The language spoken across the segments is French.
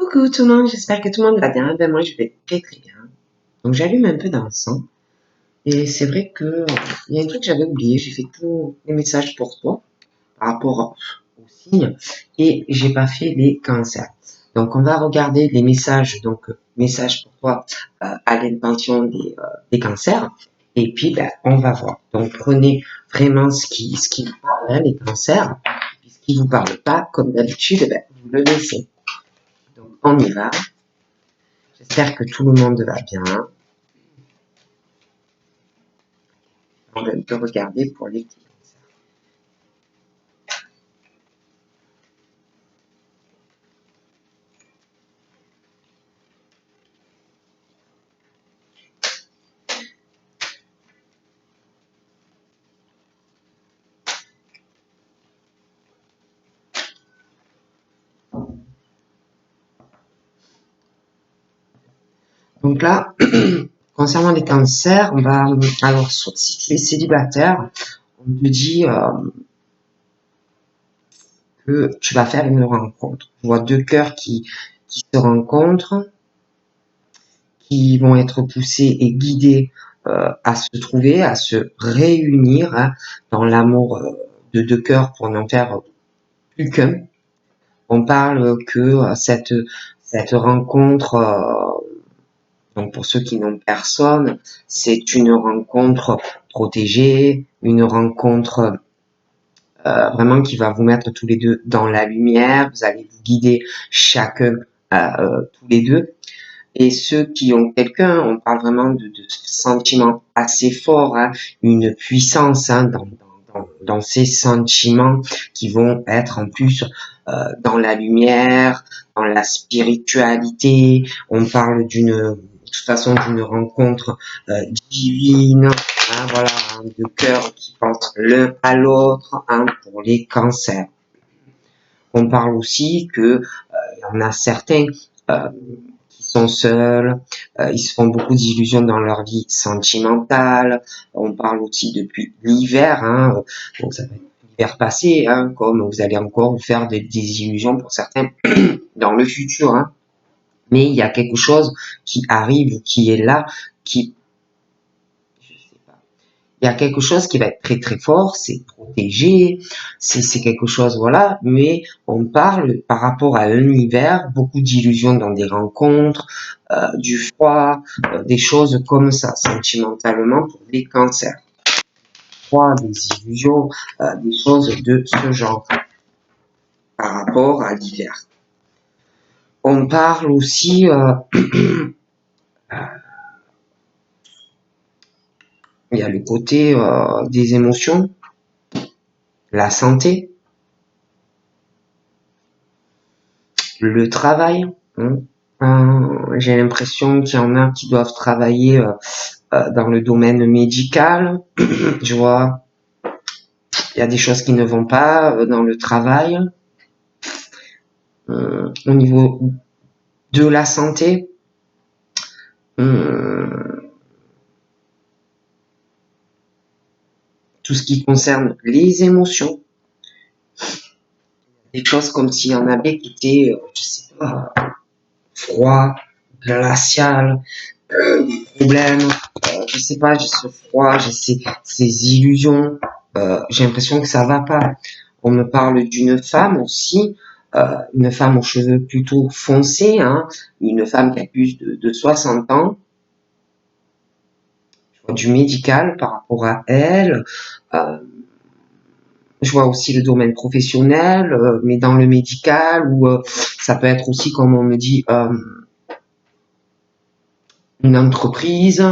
Coucou tout le monde, j'espère que tout le monde va bien. Ben moi je vais très très bien. Donc j'allume un peu d'encens. Et c'est vrai que il y a un truc que j'avais oublié. J'ai fait tous les messages pour toi par rapport aux signes et j'ai pas fait les cancers. Donc on va regarder les messages. Donc messages pour toi à l'intention des cancers. Et puis ben, on va voir. Donc prenez vraiment ce qui vous parle, hein, les cancers. Puis ce qui vous parle pas, comme d'habitude, ben, vous le laissez. Donc on y va. J'espère que tout le monde va bien. On va te regarder pour les petits cancers. Donc là, concernant les cancers, on va alors si tu es célibataire, on te dit que tu vas faire une rencontre. Je vois deux cœurs qui se rencontrent, qui vont être poussés et guidés à se trouver, à se réunir hein, dans l'amour de deux cœurs pour n'en faire plus qu'un. On parle que cette rencontre, donc pour ceux qui n'ont personne, c'est une rencontre protégée, une rencontre vraiment qui va vous mettre tous les deux dans la lumière. Vous allez vous guider chacun tous les deux. Et ceux qui ont quelqu'un, on parle vraiment de sentiments assez forts, hein, une puissance hein, dans ces sentiments qui vont être en plus dans la lumière, dans la spiritualité. On parle de toute façon d'une rencontre divine, hein, voilà, hein, de cœurs qui pensent l'un à l'autre hein, pour les cancers. On parle aussi que il y en a certains qui sont seuls, ils se font beaucoup d'illusions dans leur vie sentimentale. On parle aussi depuis l'hiver, hein, donc ça va être l'hiver passé, hein, comme vous allez encore vous faire des illusions pour certains dans le futur. Hein. Mais il y a quelque chose qui arrive, qui est là, qui il y a quelque chose qui va être très très fort, c'est protégé, c'est quelque chose, voilà, mais on parle par rapport à un hiver, beaucoup d'illusions dans des rencontres, du froid, des choses comme ça, sentimentalement pour des cancers. Froid, des illusions, des choses de ce genre par rapport à l'hiver. On parle aussi il y a le côté des émotions, la santé, le travail. Hein. J'ai l'impression qu'il y en a qui doivent travailler dans le domaine médical. Je vois, il y a des choses qui ne vont pas dans le travail. Au niveau de la santé, tout ce qui concerne les émotions, des choses comme s'il y en avait qui étaient, je sais pas, froid, glacial, des problèmes, je sais pas, j'ai ce froid, j'ai ces illusions, j'ai l'impression que ça va pas. On me parle d'une femme aussi, une femme aux cheveux plutôt foncés, hein, une femme qui a plus de 60 ans, je vois du médical par rapport à elle, je vois aussi le domaine professionnel, mais dans le médical, ou ça peut être aussi, comme on me dit, une entreprise,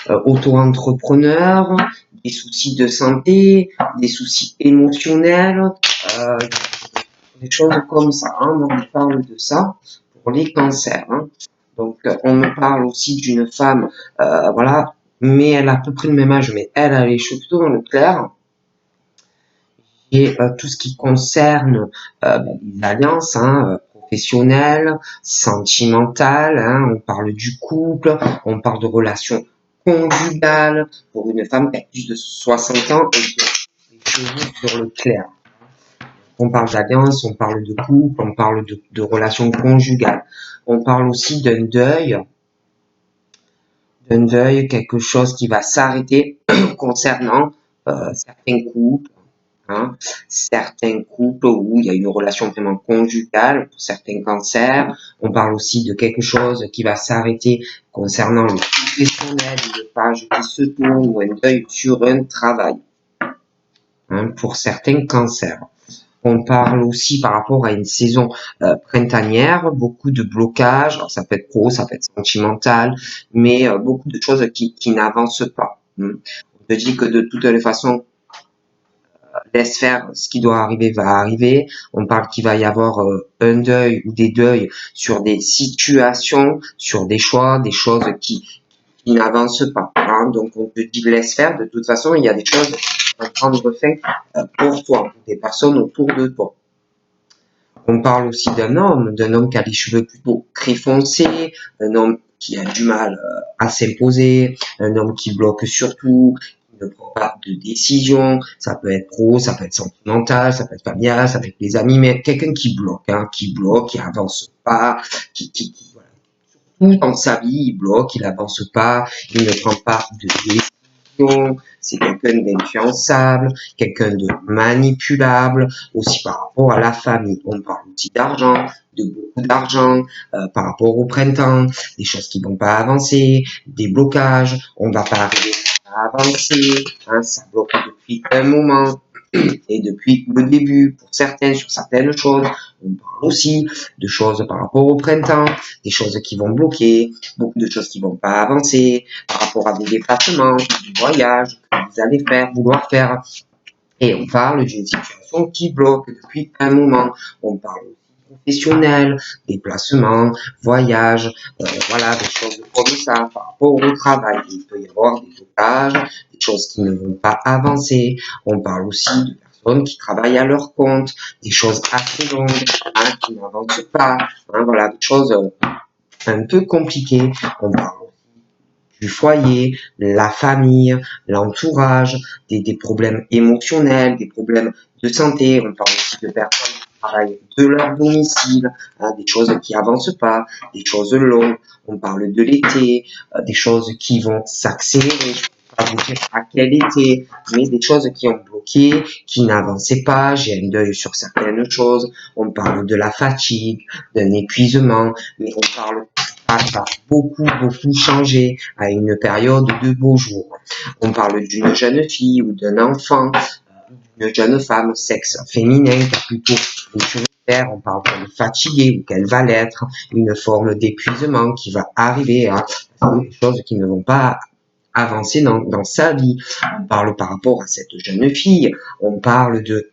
auto-entrepreneur, des soucis de santé, des soucis émotionnels, des choses comme ça. Hein. On me parle de ça pour les cancers. Hein. Donc, on me parle aussi d'une femme, voilà, mais elle a à peu près le même âge, mais elle a les cheveux plutôt dans le clair. Et tout ce qui concerne les alliances hein, professionnelles, sentimentales, hein, on parle du couple, on parle de relations conjugales pour une femme qui a plus de 60 ans et qui a les cheveux sur le clair. On parle d'alliance, on parle de couple, on parle de relations conjugales. On parle aussi d'un deuil, quelque chose qui va s'arrêter concernant certains couples, hein, certains couples où il y a une relation vraiment conjugale, pour certains cancers. On parle aussi de quelque chose qui va s'arrêter concernant le professionnel, une page qui se tourne ou un deuil sur un travail, hein, pour certains cancers. On parle aussi par rapport à une saison printanière, beaucoup de blocages, alors ça peut être pro, ça peut être sentimental, mais beaucoup de choses qui n'avancent pas. On te dit que de toutes les façons, laisse faire, ce qui doit arriver va arriver. On parle qu'il va y avoir un deuil ou des deuils sur des situations, sur des choix, des choses qui n'avancent pas, hein. Donc on te dit laisse faire, de toute façon il y a des choses qui vont prendre fin pour toi, des personnes autour de toi. On parle aussi d'un homme qui a les cheveux plutôt gris foncé, un homme qui a du mal à s'imposer, un homme qui bloque surtout, qui ne prend pas de décision. Ça peut être pro, ça peut être sentimental, ça peut être familial, ça peut être les amis, mais quelqu'un qui bloque, hein, qui avance pas, voilà. Tout dans sa vie, il bloque, il avance pas, il ne prend pas de décision. C'est quelqu'un d'influençable, quelqu'un de manipulable, aussi par rapport à la famille. On parle aussi d'argent, de beaucoup d'argent, par rapport au printemps, des choses qui vont pas avancer, des blocages, on va pas arriver à avancer, hein, ça bloque depuis un moment. Et depuis le début, pour certains, sur certaines choses, on parle aussi de choses par rapport au printemps, des choses qui vont bloquer, beaucoup de choses qui vont pas avancer, par rapport à des déplacements, des voyages que vous allez faire, vouloir faire. Et on parle d'une situation qui bloque depuis un moment. On parle aussi professionnel, déplacements, voyages, voilà, des choses comme ça par rapport au travail. Il peut y avoir des blocages, des choses qui ne vont pas avancer. On parle aussi de personnes qui travaillent à leur compte, des choses assez longues, hein, qui n'avancent pas, hein, voilà, des choses un peu compliquées. On parle du foyer, la famille, l'entourage, des problèmes émotionnels, des problèmes de santé. On parle aussi de personnes qui travaillent de leur domicile, hein, des choses qui avancent pas, des choses longues. On parle de l'été, des choses qui vont s'accélérer. Pas vous dire à quel été, mais des choses qui ont bloqué, qui n'avançaient pas. J'ai un deuil sur certaines choses. On parle de la fatigue, d'un épuisement, mais on parle ça a beaucoup changé à une période de beaux jours. On parle d'une jeune fille ou d'un enfant, d'une jeune femme, sexe féminin, qui a plutôt les cheveux verts. On parle qu'elle est fatiguée ou qu'elle va l'être, une forme d'épuisement qui va arriver, hein, des choses qui ne vont pas avancer dans sa vie. On parle par rapport à cette jeune fille, on parle de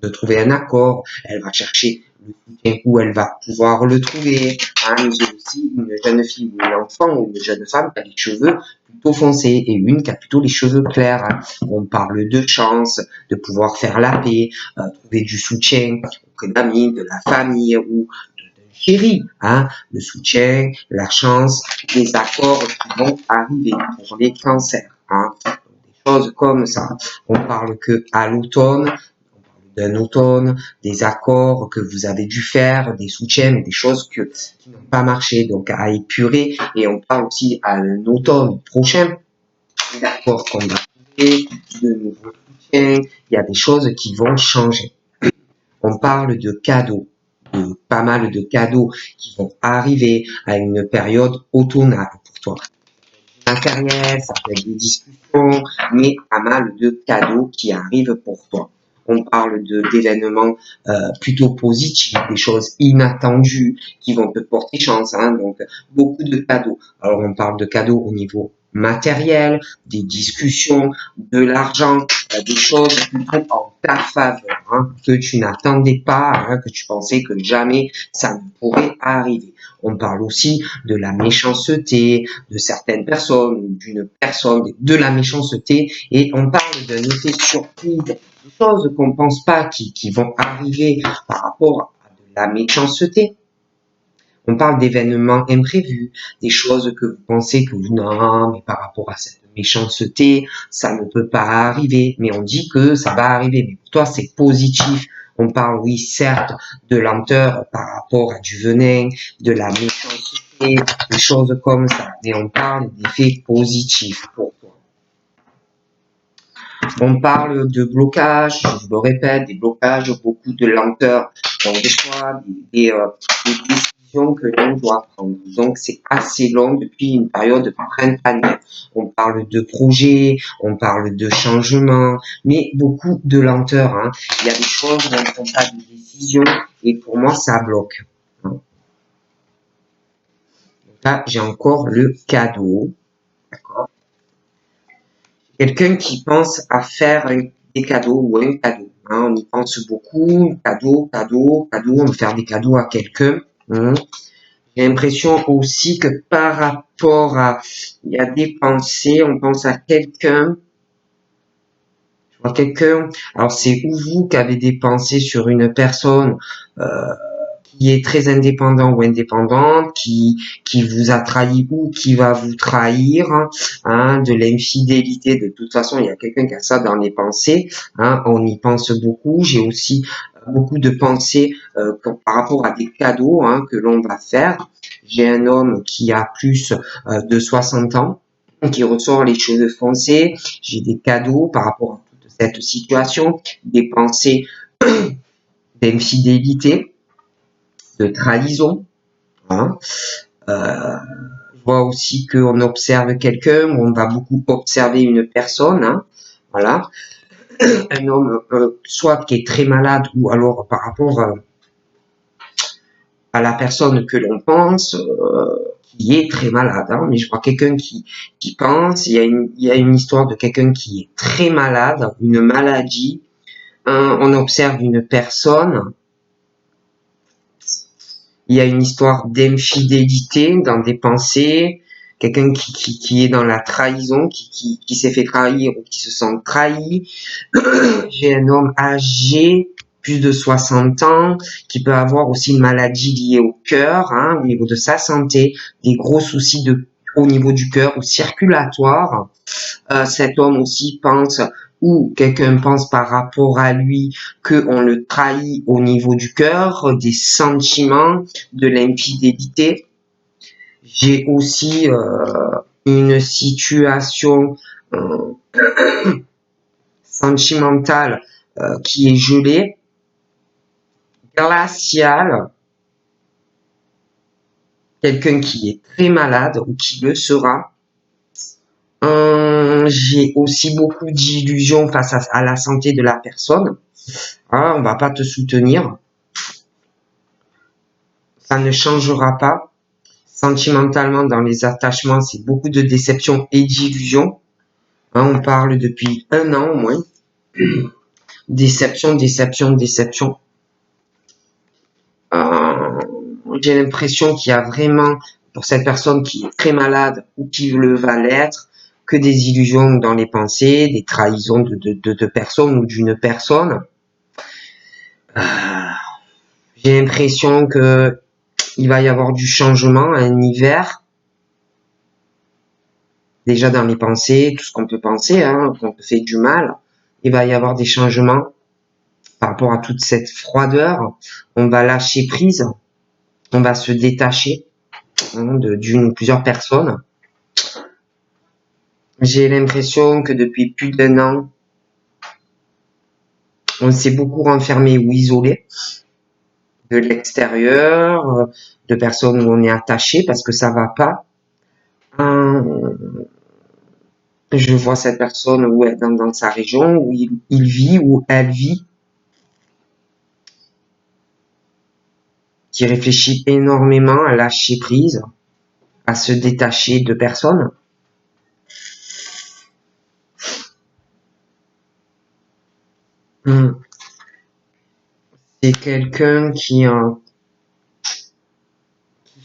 trouver un accord, elle va chercher le soutien où elle va pouvoir le trouver, hein, mais j'ai aussi une jeune fille ou un enfant ou une jeune femme qui a les cheveux plutôt foncés et une qui a plutôt les cheveux clairs, hein. On parle de chance, de pouvoir faire la paix, trouver du soutien auprès d'amis, de la famille ou chéri, hein, le soutien, la chance, les accords qui vont arriver pour les cancers, hein, des choses comme ça. On parle que à l'automne, d'un automne, des accords que vous avez dû faire, des soutiens, des choses qui n'ont pas marché, donc à épurer. Et on parle aussi à l'automne prochain, d'accords qu'on va trouver, de nouveaux soutiens, il y a des choses qui vont changer. On parle de cadeaux, de pas mal de cadeaux qui vont arriver à une période automnale pour toi. Matériel, ça peut être des discussions, mais pas mal de cadeaux qui arrivent pour toi. On parle d'événements plutôt positifs, des choses inattendues qui vont te porter chance, hein, donc beaucoup de cadeaux. Alors on parle de cadeaux au niveau matériel, des discussions, de l'argent, des choses qui sont en ta faveur, hein, que tu n'attendais pas, hein, que tu pensais que jamais ça ne pourrait arriver. On parle aussi de la méchanceté de certaines personnes, d'une personne, de la méchanceté, et on parle d'un effet surprise, des choses qu'on ne pense pas qui vont arriver par rapport à de la méchanceté. On parle d'événements imprévus, des choses que vous pensez que vous, non, mais par rapport à cette méchanceté, ça ne peut pas arriver, mais on dit que ça va arriver, mais pour toi c'est positif. On parle, oui, certes, de lenteur par rapport à du venin, de la méchanceté, des choses comme ça, mais on parle d'effets positifs pour toi. On parle de blocage, je le répète, des blocages, beaucoup de lenteur dans des choix, des décisions que l'on doit prendre. Donc c'est assez long depuis une période printanière. On parle de projets, on parle de changements, mais beaucoup de lenteur. Hein. Il y a des choses où on ne prend pas de décision et pour moi ça bloque. Donc là j'ai encore le cadeau. D'accord. Quelqu'un qui pense à faire des cadeaux ou un cadeau. Hein, on y pense beaucoup, cadeau, cadeau, cadeau, on veut faire des cadeaux à quelqu'un. Hein. J'ai l'impression aussi que par rapport à, il y a des pensées, on pense à quelqu'un, je vois quelqu'un, alors c'est ou vous qui avez des pensées sur une personne, qui est très indépendant ou indépendante, qui vous a trahi ou qui va vous trahir, hein, de l'infidélité. De toute façon, il y a quelqu'un qui a ça dans les pensées. Hein, on y pense beaucoup. J'ai aussi beaucoup de pensées par rapport à des cadeaux, hein, que l'on va faire. J'ai un homme qui a plus de 60 ans, qui ressort les cheveux foncés. J'ai des cadeaux par rapport à toute cette situation, des pensées d'infidélité, de trahison. Hein. Je vois aussi qu'on observe quelqu'un, on va beaucoup observer une personne. Hein. Voilà. Un homme, soit qui est très malade, ou alors par rapport à la personne que l'on pense, qui est très malade. Hein. Mais je vois quelqu'un qui pense, il y a une histoire de quelqu'un qui est très malade, une maladie. On observe une personne. Il y a une histoire d'infidélité dans des pensées, quelqu'un qui est dans la trahison, qui s'est fait trahir ou qui se sent trahi. J'ai un homme âgé, plus de 60 ans, qui peut avoir aussi une maladie liée au cœur, hein, au niveau de sa santé, des gros soucis au niveau du cœur ou circulatoire. Cet homme aussi pense, ou quelqu'un pense par rapport à lui, qu'on le trahit au niveau du cœur, des sentiments, de l'infidélité. J'ai aussi une situation sentimentale qui est gelée, glaciale, quelqu'un qui est très malade ou qui le sera. J'ai aussi beaucoup d'illusions face à la santé de la personne. Hein, on va pas te soutenir. Ça ne changera pas. Sentimentalement, dans les attachements, c'est beaucoup de déception et d'illusions. Hein, on parle depuis 1 an au moins. Déception, déception, déception. Euh, j'ai l'impression qu'il y a vraiment, pour cette personne qui est très malade ou qui le va l'être, que des illusions dans les pensées, des trahisons de personnes ou d'une personne. J'ai l'impression que il va y avoir du changement, un hiver. Déjà dans les pensées, tout ce qu'on peut penser, hein, qu'on peut faire du mal. Il va y avoir des changements par rapport à toute cette froideur. On va lâcher prise, on va se détacher, hein, d'une ou plusieurs personnes. J'ai l'impression que depuis plus d'1 an, on s'est beaucoup renfermé ou isolé de l'extérieur, de personnes où on est attaché parce que ça va pas. Je vois cette personne où elle, dans sa région, où il vit, où elle vit, qui réfléchit énormément à lâcher prise, à se détacher de personnes. C'est quelqu'un qui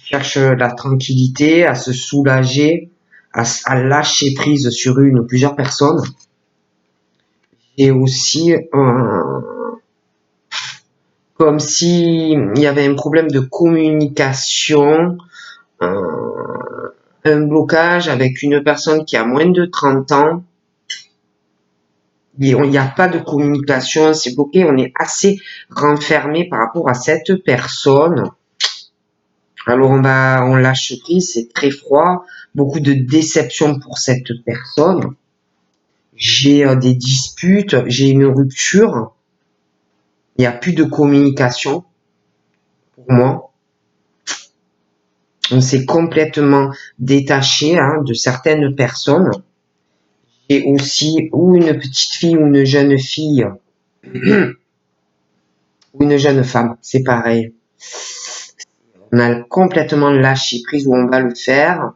cherche la tranquillité, à se soulager, à lâcher prise sur une ou plusieurs personnes. Et aussi comme si il y avait un problème de communication, un blocage avec une personne qui a moins de 30 ans. Il n'y a pas de communication, c'est bloqué, on est assez renfermé par rapport à cette personne. Alors on lâche prise, c'est très froid, beaucoup de déception pour cette personne. J'ai des disputes, j'ai une rupture, il n'y a plus de communication pour moi. On s'est complètement détaché de certaines personnes. Et aussi, ou une petite fille ou une jeune fille, ou une jeune femme, c'est pareil. On a complètement lâché prise où on va le faire.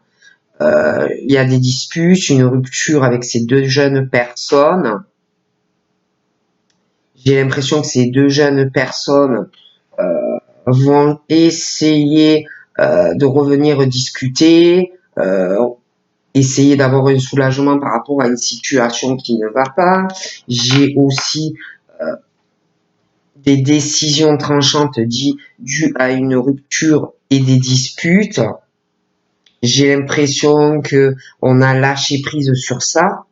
Il y a des disputes, une rupture avec ces deux jeunes personnes. J'ai l'impression que ces deux jeunes personnes vont essayer de revenir discuter, essayer d'avoir un soulagement par rapport à une situation qui ne va pas. J'ai aussi des décisions tranchantes dues à une rupture et des disputes. J'ai l'impression que on a lâché prise sur ça,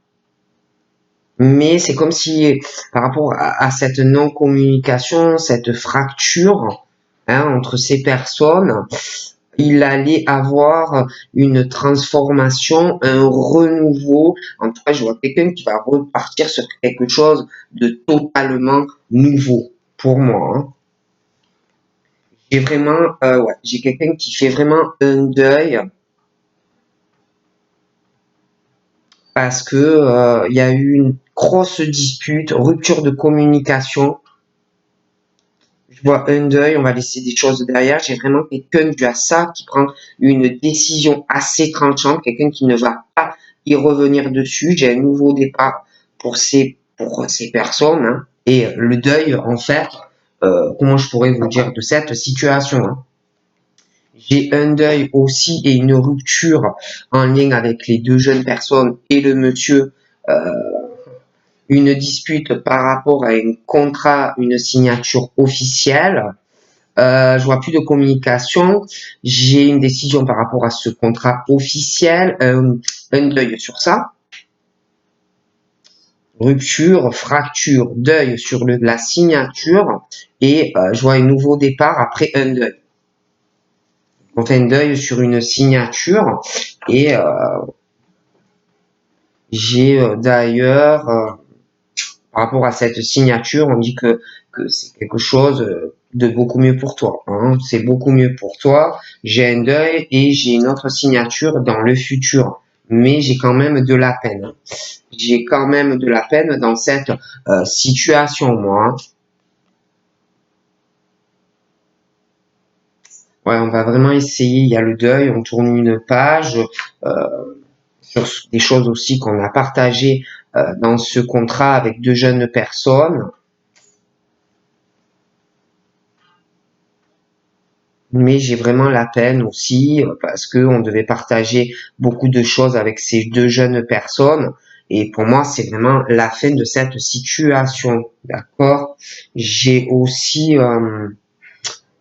mais c'est comme si par rapport à cette non-communication, cette fracture entre ces personnes, il allait avoir une transformation, un renouveau. En tout cas, je vois quelqu'un qui va repartir sur quelque chose de totalement nouveau pour moi. J'ai vraiment, j'ai quelqu'un qui fait vraiment un deuil parce que il y a eu une grosse dispute, rupture de communication. Je vois un deuil, on va laisser des choses derrière. J'ai vraiment quelqu'un dû à ça qui prend une décision assez tranchante, quelqu'un qui ne va pas y revenir dessus. J'ai un nouveau départ pour ces personnes. Et le deuil, en fait, comment je pourrais vous dire de cette situation. J'ai un deuil aussi et une rupture en lien avec les deux jeunes personnes et le monsieur, une dispute par rapport à un contrat, une signature officielle. Je vois plus de communication. J'ai une décision par rapport à ce contrat officiel, un deuil sur ça. Rupture, fracture, deuil sur la signature et je vois un nouveau départ après un deuil. On fait un deuil sur une signature et j'ai d'ailleurs, par rapport à cette signature, on dit que c'est quelque chose de beaucoup mieux pour toi. C'est beaucoup mieux pour toi. J'ai un deuil et j'ai une autre signature dans le futur. Mais j'ai quand même de la peine. J'ai quand même de la peine dans cette situation, moi. Ouais, on va vraiment essayer. Il y a le deuil, on tourne une page. Sur des choses aussi qu'on a partagées dans ce contrat avec deux jeunes personnes. Mais j'ai vraiment la peine aussi parce que on devait partager beaucoup de choses avec ces deux jeunes personnes. Et pour moi, c'est vraiment la fin de cette situation. D'accord? J'ai aussi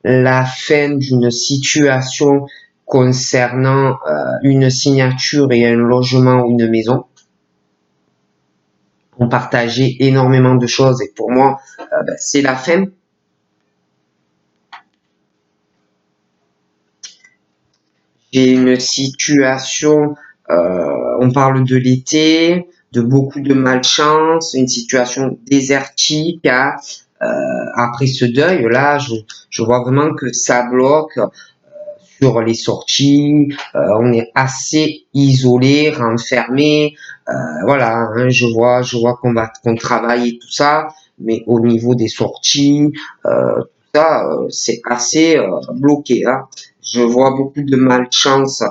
la fin d'une situation concernant une signature et un logement ou une maison. On partageait énormément de choses et pour moi, c'est la fin. J'ai une situation, on parle de l'été, de beaucoup de malchance, une situation désertique. Après ce deuil-là, je vois vraiment que ça bloque sur les sorties. On est assez isolé, renfermé. Voilà, je vois qu'on travaille et tout ça, mais au niveau des sorties, tout ça, c'est assez bloqué. Je vois beaucoup de malchance,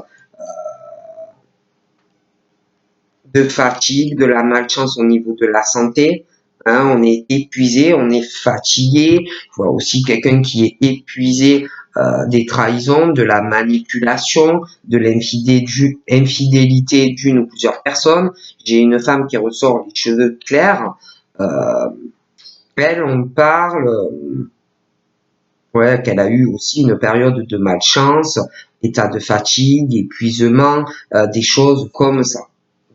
de fatigue, de la malchance au niveau de la santé. On est épuisé, on est fatigué. Je vois aussi quelqu'un qui est épuisé des trahisons, de la manipulation, de l'infidélité d'une ou plusieurs personnes. J'ai une femme qui ressort les cheveux clairs. Euh, Elle, on parle qu'elle a eu aussi une période de malchance, état de fatigue, épuisement, des choses comme ça.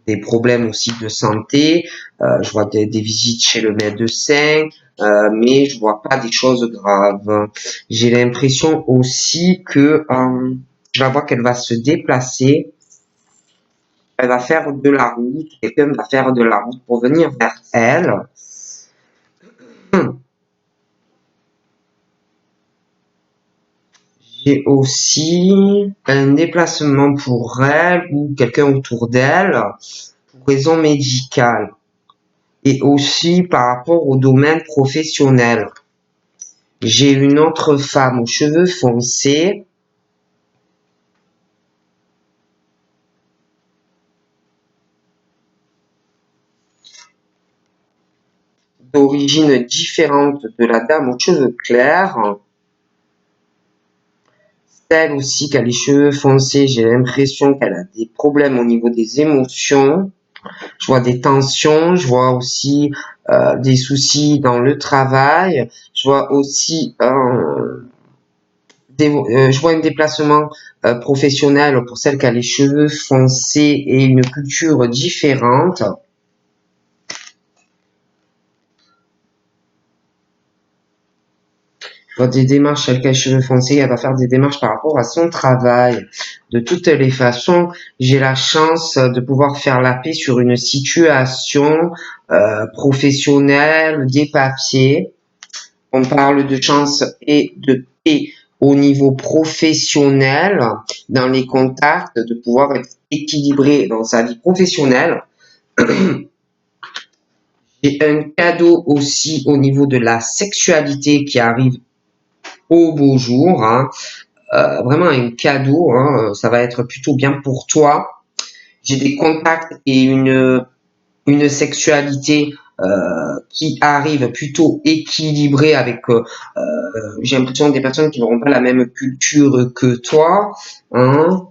des problèmes aussi de santé. Je vois des visites chez le médecin, mais je vois pas des choses graves. J'ai l'impression aussi que je vais voir qu'elle va se déplacer. Elle va faire de la route. Quelqu'un va faire de la route pour venir vers elle. J'ai aussi un déplacement pour elle ou quelqu'un autour d'elle pour raison médicale et aussi par rapport au domaine professionnel. J'ai une autre femme aux cheveux foncés, d'origine différente de la dame aux cheveux clairs. Celle aussi qui a les cheveux foncés, j'ai l'impression qu'elle a des problèmes au niveau des émotions. Je vois des tensions, je vois aussi des soucis dans le travail. Je vois aussi je vois un déplacement professionnel pour celle qui a les cheveux foncés et une culture différente. Je vois des démarches, celle qui a les cheveux foncés, elle va faire des démarches par rapport à son travail. De toutes les façons, j'ai la chance de pouvoir faire la paix sur une situation professionnelle, des papiers. On parle de chance et de paix au niveau professionnel, dans les contacts, de pouvoir être équilibré dans sa vie professionnelle. J'ai un cadeau aussi au niveau de la sexualité qui arrive au beau jour. Hein. Vraiment un cadeau, hein. Ça va être plutôt bien pour toi. J'ai des contacts et une sexualité qui arrive plutôt équilibrée avec j'ai l'impression des personnes qui n'auront pas la même culture que toi, hein,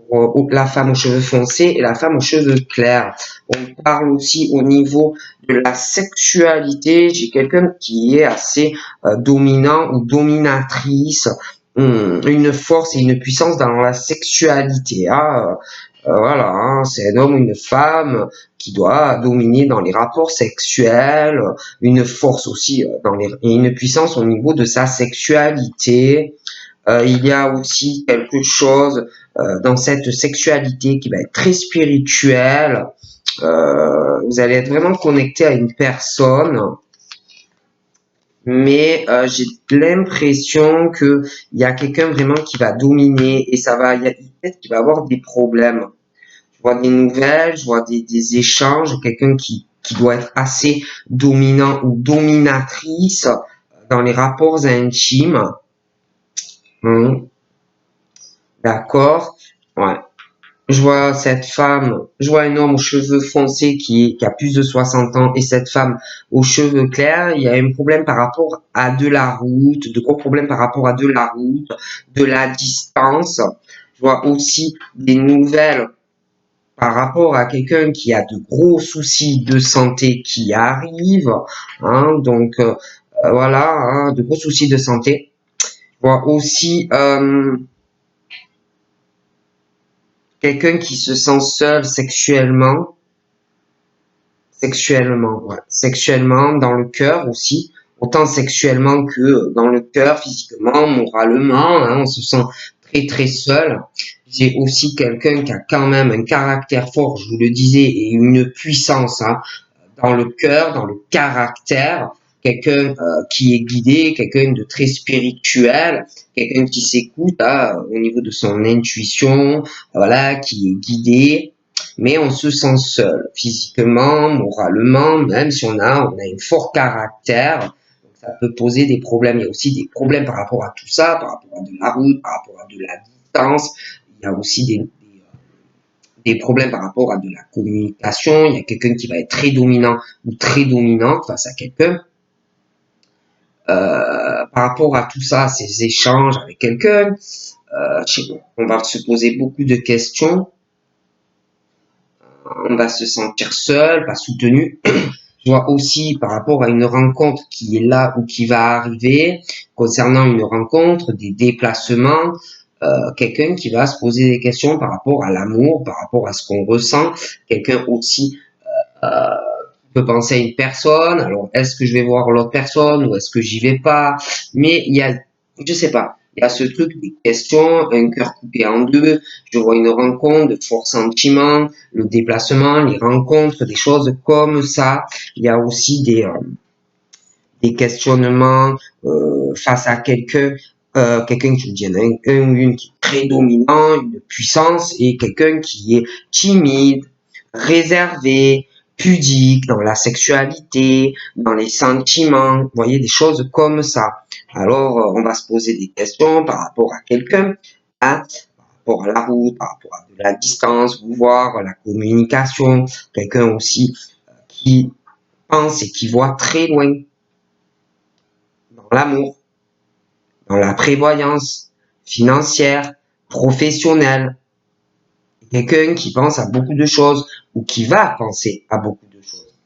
pour la femme aux cheveux foncés et la femme aux cheveux clairs. On parle aussi au niveau de la sexualité, j'ai quelqu'un qui est assez dominant ou dominatrice, une force et une puissance dans la sexualité. Hein. Voilà, hein, c'est un homme ou une femme qui doit dominer dans les rapports sexuels, une force aussi et une puissance au niveau de sa sexualité. Il y a aussi quelque chose dans cette sexualité qui va être très spirituelle. Vous allez être vraiment connecté à une personne, mais j'ai l'impression que il y a quelqu'un vraiment qui va dominer et peut-être qu'il va avoir des problèmes. Je vois des nouvelles, je vois des échanges, quelqu'un qui doit être assez dominant ou dominatrice dans les rapports intimes. D'accord? Ouais. Je vois cette femme, je vois un homme aux cheveux foncés qui a plus de 60 ans et cette femme aux cheveux clairs. Il y a un problème par rapport à de la route, de gros problèmes par rapport à de la route, de la distance. Je vois aussi des nouvelles par rapport à quelqu'un qui a de gros soucis de santé qui arrivent, hein, donc voilà, hein, de gros soucis de santé. Je vois aussi quelqu'un qui se sent seul sexuellement dans le cœur aussi, autant sexuellement que dans le cœur, physiquement, moralement, hein, on se sent très très seul. J'ai aussi quelqu'un qui a quand même un caractère fort, je vous le disais, et une puissance, hein, dans le cœur, dans le caractère, quelqu'un qui est guidé, quelqu'un de très spirituel, quelqu'un qui s'écoute hein, au niveau de son intuition, voilà, qui est guidé, mais on se sent seul, physiquement, moralement, même si on a un fort caractère, donc ça peut poser des problèmes. Il y a aussi des problèmes par rapport à tout ça, par rapport à de la route, par rapport à de la distance. Il y a aussi des problèmes par rapport à de la communication. Il y a quelqu'un qui va être très dominant ou très dominante face à quelqu'un. Par rapport à tout ça, ces échanges avec quelqu'un, on va se poser beaucoup de questions. On va se sentir seul, pas soutenu. Je vois aussi par rapport à une rencontre qui est là ou qui va arriver, concernant une rencontre, des déplacements, quelqu'un qui va se poser des questions par rapport à l'amour, par rapport à ce qu'on ressent, quelqu'un aussi euh, peut penser à une personne, alors est-ce que je vais voir l'autre personne ou est-ce que j'y vais pas, mais il y a, je sais pas, il y a ce truc des questions, un cœur coupé en deux, je vois une rencontre, de forts sentiments, le déplacement, les rencontres, des choses comme ça. Il y a aussi des questionnements face à quelqu'un qui dit un ou une qui est très dominant, une puissance, et quelqu'un qui est timide, réservé, pudique dans la sexualité, dans les sentiments, vous voyez, des choses comme ça. Alors, on va se poser des questions par rapport à quelqu'un, hein, par rapport à la route, par rapport à de la distance, vous voir, la communication, quelqu'un aussi qui pense et qui voit très loin dans l'amour, dans la prévoyance financière, professionnelle, quelqu'un qui pense à beaucoup de choses ou qui va penser à beaucoup de choses.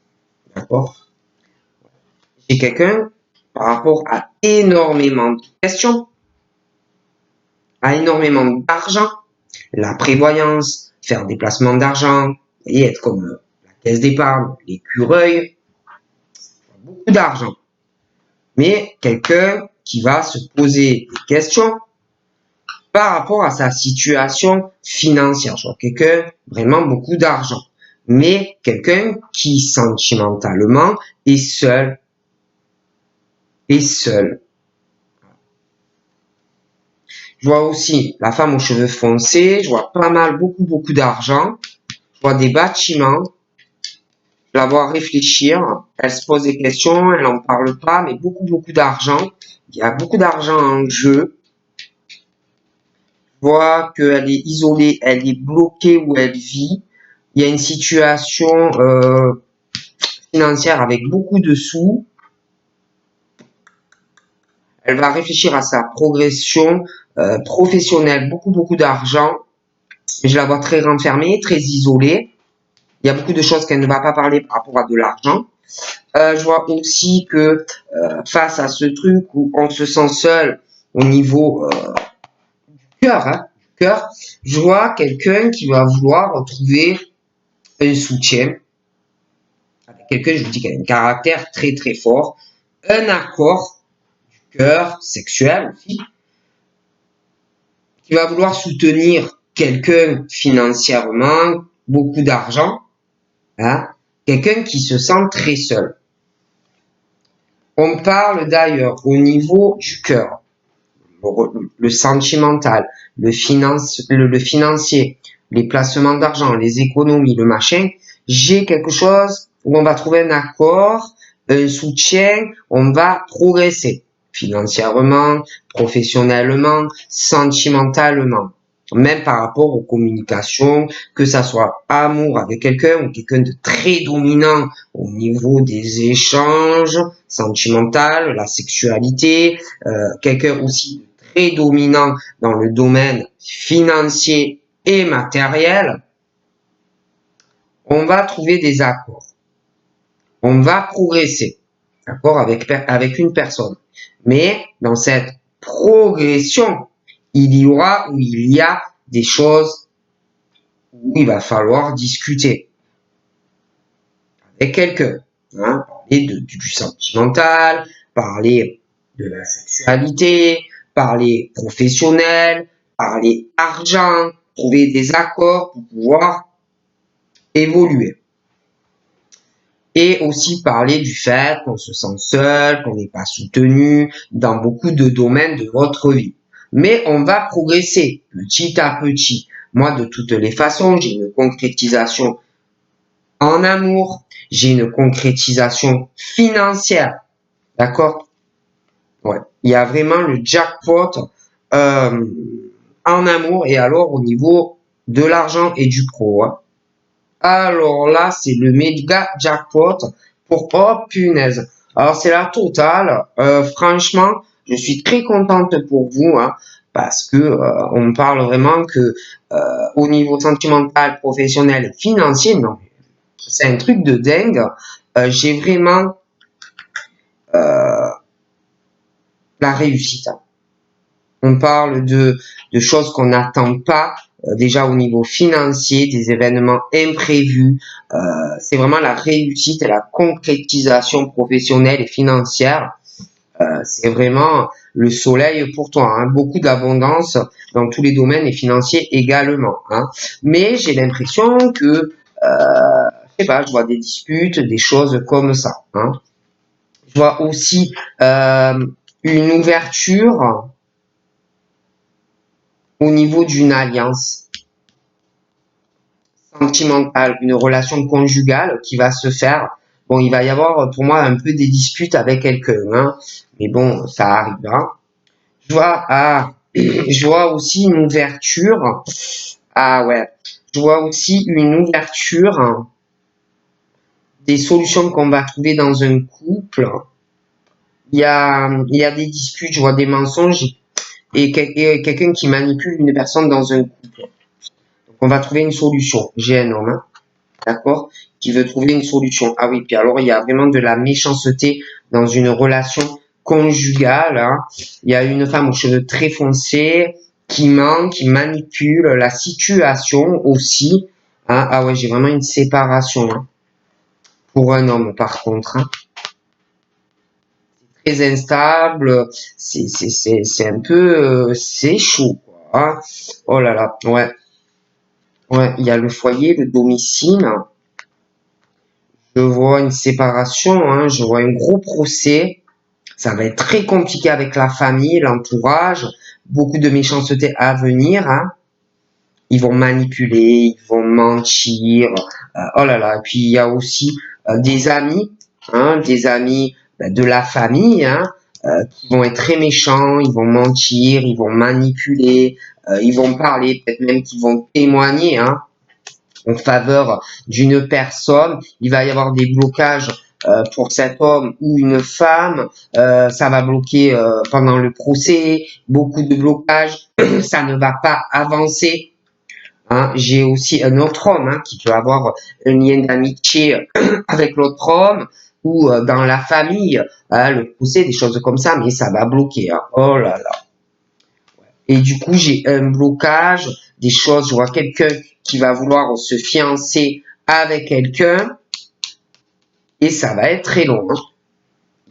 D'accord? J'ai quelqu'un par rapport à énormément de questions, à énormément d'argent, la prévoyance, faire des placements d'argent, et être comme la caisse d'épargne, l'écureuil, beaucoup d'argent. Mais quelqu'un qui va se poser des questions par rapport à sa situation financière. Je vois quelqu'un vraiment beaucoup d'argent, mais quelqu'un qui sentimentalement est seul. Est seul. Je vois aussi la femme aux cheveux foncés, je vois pas mal, beaucoup d'argent, je vois des bâtiments, je la vois réfléchir, elle se pose des questions, elle n'en parle pas, mais beaucoup d'argent, il y a beaucoup d'argent en jeu, je vois qu'elle est isolée, elle est bloquée où elle vit, il y a une situation financière avec beaucoup de sous, elle va réfléchir à sa progression professionnelle, beaucoup d'argent, mais je la vois très renfermée, très isolée. Il y a beaucoup de choses qu'elle ne va pas parler par rapport à de l'argent. Je vois aussi que face à ce truc où on se sent seul au niveau cœur, cœur, je vois quelqu'un qui va vouloir trouver un soutien. Quelqu'un, je vous dis, qui a un caractère très fort, un accord du cœur sexuel aussi, qui va vouloir soutenir quelqu'un financièrement, beaucoup d'argent, hein, quelqu'un qui se sent très seul. On parle d'ailleurs au niveau du cœur, le sentimental, le financier, les placements d'argent, les économies, le machin. J'ai quelque chose où on va trouver un accord, un soutien, on va progresser financièrement, professionnellement, sentimentalement. Même par rapport aux communications, que ça soit amour avec quelqu'un ou quelqu'un de très dominant au niveau des échanges sentimentaux, la sexualité, quelqu'un aussi de très dominant dans le domaine financier et matériel, on va trouver des accords. On va progresser, d'accord, avec une personne. Mais dans cette progression, il y a des choses où il va falloir discuter avec quelqu'un, hein, parler du sentimental, parler de la sexualité, parler professionnel, parler argent, trouver des accords pour pouvoir évoluer. Et aussi parler du fait qu'on se sent seul, qu'on n'est pas soutenu dans beaucoup de domaines de votre vie. Mais on va progresser petit à petit. Moi, de toutes les façons, j'ai une concrétisation en amour, j'ai une concrétisation financière. D'accord? Ouais. Il y a vraiment le jackpot euh, en amour et alors au niveau de l'argent et du pro. Hein. Alors là, c'est le méga jackpot pour oh punaise. Alors c'est la totale. Franchement, je suis très contente pour vous hein, parce que on parle vraiment que au niveau sentimental, professionnel et financier, non, c'est un truc de dingue. J'ai vraiment la réussite. Hein. On parle de choses qu'on n'attend pas, déjà au niveau financier, des événements imprévus. C'est vraiment la réussite et la concrétisation professionnelle et financière. C'est vraiment le soleil pour toi, hein. Beaucoup d'abondance dans tous les domaines et financiers également, hein. Mais j'ai l'impression que, je sais pas, je vois des disputes, des choses comme ça, hein. Je vois aussi une ouverture au niveau d'une alliance sentimentale, une relation conjugale qui va se faire. Bon, il va y avoir pour moi un peu des disputes avec quelqu'un, hein, mais bon, ça arrivera. Je vois, je vois aussi une ouverture. Ah ouais, je vois aussi une ouverture des solutions qu'on va trouver dans un couple. Il y a des disputes, je vois des mensonges et quelqu'un qui manipule une personne dans un couple. Donc on va trouver une solution. J'ai un homme, hein, d'accord, qui veut trouver une solution. Ah oui, puis alors il y a vraiment de la méchanceté dans une relation conjugale, hein. Il y a une femme aux cheveux très foncés qui ment, qui manipule la situation aussi, hein. Ah ouais, j'ai vraiment une séparation, hein, pour un homme par contre, hein. Très instable, c'est un peu, c'est chaud, quoi, hein. Oh là là, ouais, ouais, il y a le foyer, le domicile. Je vois une séparation, hein, je vois un gros procès. Ça va être très compliqué avec la famille, l'entourage, beaucoup de méchanceté à venir, hein. Ils vont manipuler, ils vont mentir. Oh là là. Et puis il y a aussi des amis, hein, des amis de la famille, hein, qui vont être très méchants, ils vont mentir, ils vont manipuler, ils vont parler, peut-être même qu'ils vont témoigner, hein, en faveur d'une personne. Il va y avoir des blocages pour cet homme ou une femme. Ça va bloquer pendant le procès. Beaucoup de blocages. Ça ne va pas avancer, hein. J'ai aussi un autre homme, hein, qui peut avoir un lien d'amitié avec l'autre homme ou dans la famille, hein, le procès, des choses comme ça, mais ça va bloquer, hein. Oh là là. Et du coup, j'ai un blocage, des choses, je vois quelqu'un qui va vouloir se fiancer avec quelqu'un et ça va être très long, hein.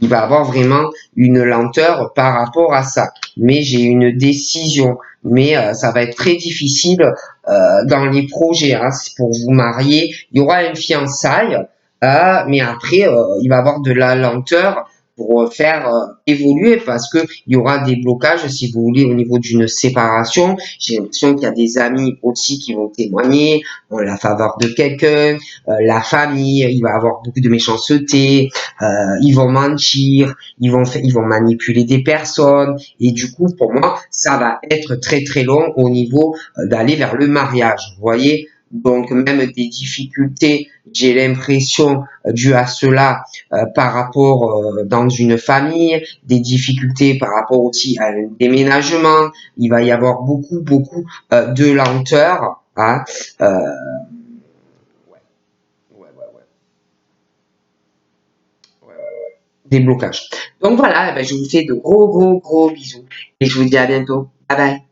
Il va avoir vraiment une lenteur par rapport à ça. Mais j'ai une décision. Mais ça va être très difficile dans les projets, hein. C'est pour vous marier, il y aura une fiançaille, mais après, il va avoir de la lenteur pour faire évoluer parce que il y aura des blocages, si vous voulez, au niveau d'une séparation. J'ai l'impression qu'il y a des amis aussi qui vont témoigner en la faveur de quelqu'un, la famille, il va avoir beaucoup de méchanceté, ils vont mentir, ils vont manipuler des personnes et du coup, pour moi, ça va être très très long au niveau d'aller vers le mariage. Vous voyez, donc même des difficultés, j'ai l'impression dues à cela par rapport dans une famille, des difficultés par rapport aussi à un déménagement. Il va y avoir beaucoup de lenteur, hein. Ouais, ouais, ouais, ouais, des blocages. Donc voilà, eh ben, je vous fais de gros bisous et je vous dis à bientôt. Bye bye.